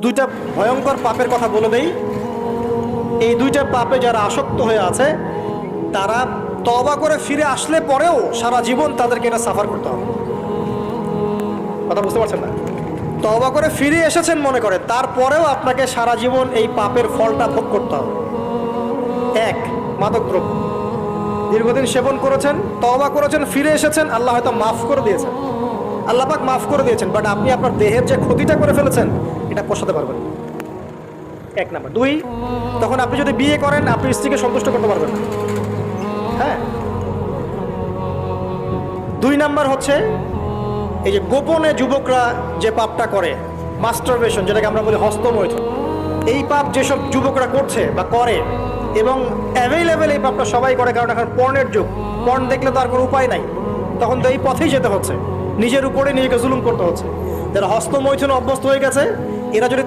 দুইটা ভয়ঙ্কর পাপের কথা বলে দেই। এই দুইটা পাপে যারা আসক্ত হয়ে আছে তারা তওবা করে ফিরে আসলে পরেও সারা জীবন তাদেরকে এটা সাফার করতে হবে। কথা বুঝতে পারছেন না? তওবা করে ফিরে এসেছেন মনে করে, তারপরেও আপনাকে সারা জীবন এই পাপের ফলটা ভোগ করতে হবে। এক, মাদকদ্রব্য দীর্ঘদিন সেবন করেছেন, তওবা করেছেন, ফিরে এসেছেন, আল্লাহ হয়তো মাফ করে দিয়েছেন, আল্লাহ পাক মাফ করে দিয়েছেন, বাট আপনি আপনার দেহের যে ক্ষতিটা করে ফেলেছেন এটা পোষাতে পারবেন না। এক নাম্বার। দুই, তখন আপনি যদি বিয়ে করেন আপনি স্ত্রীকে সন্তুষ্ট করতে পারবেন না। হ্যাঁ। দুই নাম্বার হচ্ছে এই যে গোপনে যুবকরা যে পাপটা করে, মাস্টারবেশন, যেটাকে আমরা বলি হস্তমৈথুন, এই পাপ যেসব যুবকরা করছে বা করে, এবং অ্যাভেলেবেল এই পাপটা সবাই করে, কারণ এখন পর্নের যুগ, পর্ন দেখলে তো আর কোনো উপায় নাই, তখন তো এই পথেই যেতে হচ্ছে, নিজের উপরে নিজেকে জুলুম করতে হচ্ছে। যারা হস্তমৈথুনে অভ্যস্ত হয়ে গেছে এরা যদি